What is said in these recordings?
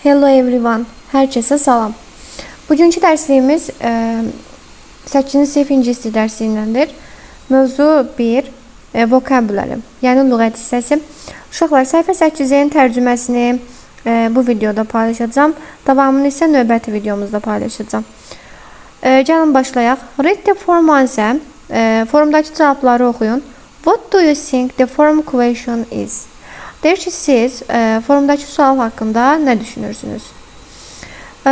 Hello everyone. Herkese salam. Bugünkü dərsliyimiz 8-ci sinif ingilis dili dərsliyindəndir. Mövzu 1 vocabulary, yəni lüğət hissəsi. Uşaqlar, səhifə 8-in tərcüməsini bu videoda paylaşacağam. Davamını isə növbəti videomuzda paylaşacağam. Gəlin başlayaq. Read the form answer. Forumdakı cavabları oxuyun. What do you think the form question is? Deyir ki, siz forumdakı sual haqqında nə düşünürsünüz?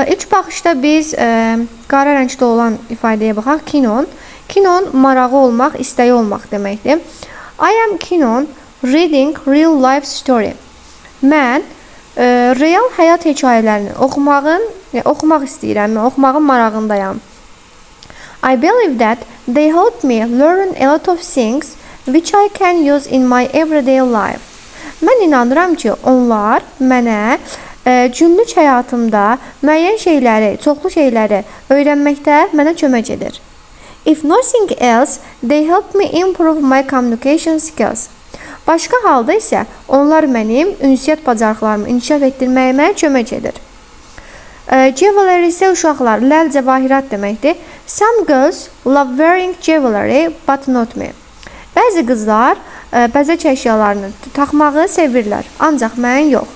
İlk baxışda biz qara rəngdə olan ifadəyə baxaq. Keen on. Keen on marağı olmaq, istəyi olmaq deməkdir. I am keen on reading real life story. Mən real həyat hekayələrini oxumaq istəyirəm, oxumağın marağındayam. I believe that they help me learn a lot of things which I can use in my everyday life. Mən inanıram ki, onlar mənə günlük həyatımda müəyyən şeyləri, çoxlu şeyləri öyrənməkdə mənə kömək edir. If nothing else, they help me improve my communication skills. Başqa halda isə onlar mənim ünsiyyət bacarıqlarımı inkişaf etdirməyimə kömək edir. Jewelry isə uşaqlar, ləl cəvahirat deməkdir. Some girls love wearing jewelry, but not me. Bəzi qızlar bəzək əşyalarını taxmağı sevirlər, ancaq mən yox.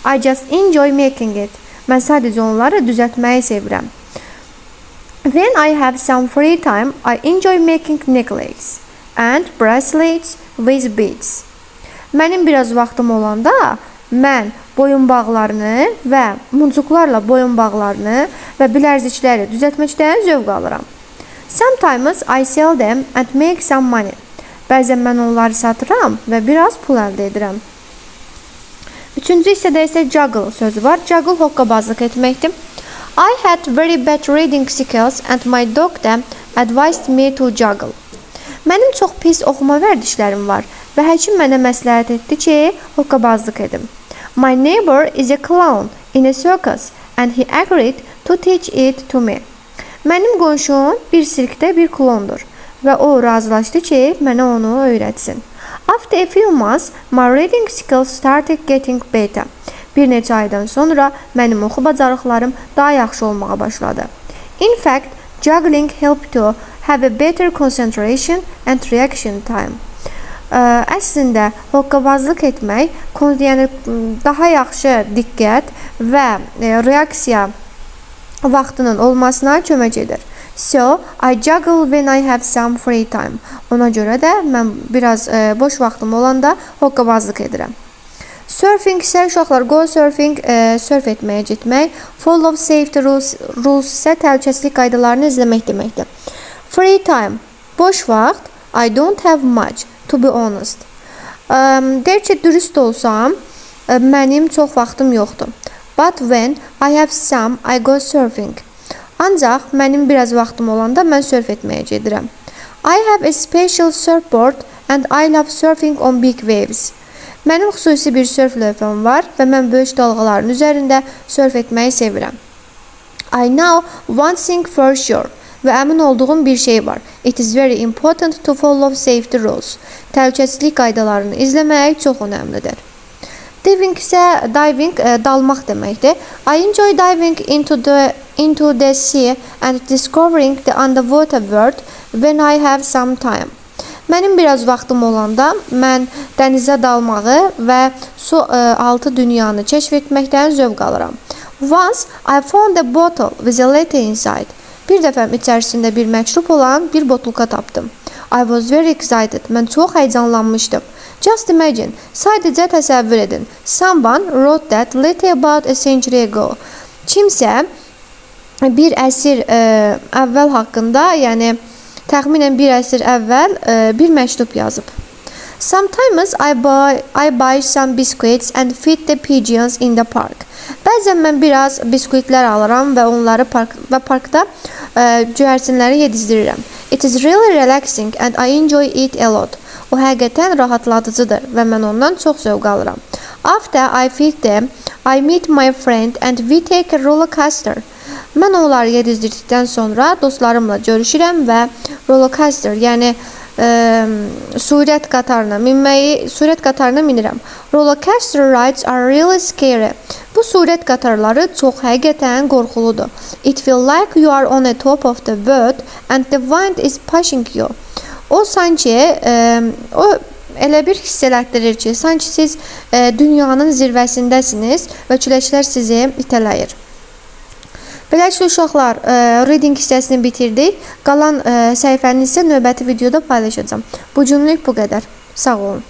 I just enjoy making it. Mən sadəcə onları düzəltməyi sevirəm. When I have some free time, I enjoy making necklaces and bracelets with beads. Mənim biraz vaxtım olanda, mən boyunbağlarını və muncuqlarla boyunbağlarını və bilərzikləri düzəltməkdən zövq alıram. Sometimes I sell them and make some money. Bəzən mən onları satıram və biraz pul əldə edirəm. Üçüncü hissədə isə juggle sözü var. Juggle hoqqabazlıq etməkdir. I had very bad reading skills and my doctor advised me to juggle. Mənim çox pis oxuma vərdişlərim var və həkim mənə məsləhət etdi ki, hoqqabazlıq edim. My neighbor is a clown in a circus and he agreed to teach it to me. Mənim qonşum bir sirkdə bir klondur. Və o razılaşdı ki, mənə onu öyrətsin. After a few months, my reading skills started getting better. Bir neçə aydan sonra mənim oxu bacarıqlarım daha yaxşı olmağa başladı. In fact, juggling helped to have a better concentration and reaction time. Əslində, hoqqabazlıq etmək, yəni daha yaxşı diqqət və reaksiya vaxtının olmasına kömək edir. So, I juggle when I have some free time. Ona görə də mən biraz boş vaxtım olanda hoqqabazlıq edirəm. Surfing isə uşaqlar, go surfing, surf etməyə getmək. Follow safety rules isə təhlükəsizlik qaydalarını izləmək deməkdir. Free time, boş vaxt. I don't have much, to be honest. Deyir ki, dürüst olsam, mənim çox vaxtım yoxdur. But when I have some, I go surfing. Ancaq mənim biraz vaxtım olanda mən surf etməyə gedirəm. I have a special surfboard and I love surfing on big waves. Mənim xüsusi bir surf lövhəm var və mən böyük dalğaların üzərində surf etməyi sevirəm. I know one thing for sure. Və əmin olduğum bir şey var. It is very important to follow safety rules. Təhlükəsizlik qaydalarını izləmək çox önəmlidir. Diving isə dalmaq deməkdir. I enjoy diving into the sea and discovering the underwater world when I have some time. Mənim biraz vaxtım olanda mən dənizə dalmağı və su altı dünyanı kəşf etməkdən zövq alıram. Once I found a bottle with a letter inside. Bir dəfəm içərisində bir məktub olan bir botulka tapdım. I was very excited. Mən çox həyəcanlanmışdım. Just imagine, sadəcə təsəvvür edin. Someone wrote that letter about a century ago. Kimsə bir əsr əvvəl haqqında, yəni təxminən bir əsr əvvəl bir məktub yazıb. Sometimes I buy some biscuits and feed the pigeons in the park. Bəzən mən biraz biskvitlər alıram və onları parkda göyərçinləri yedizdirirəm. It is really relaxing and I enjoy it a lot. O həqiqətən rahatladıcıdır və mən ondan çox zövq alıram. After I feed them, I meet my friend and we take a roller coaster. Mən onları yedizdirdikdən sonra dostlarımla görüşürəm və roller coaster, yəni Sürət qatarına minirəm. Roller coaster rides are really scary. Bu sürət qatarları çox həqiqətən qorxuludur. It feels like you are on the top of the world and the wind is pushing you. O sanki o elə bir hiss elətdirir ki, sanki siz dünyanın zirvəsindəsiniz və küləklər sizi itələyir. Beləliklə uşaqlar, reading hissəsini bitirdik. Qalan səhifəni isə növbəti videoda paylaşacağam. Bu günlük bu qədər. Sağ olun.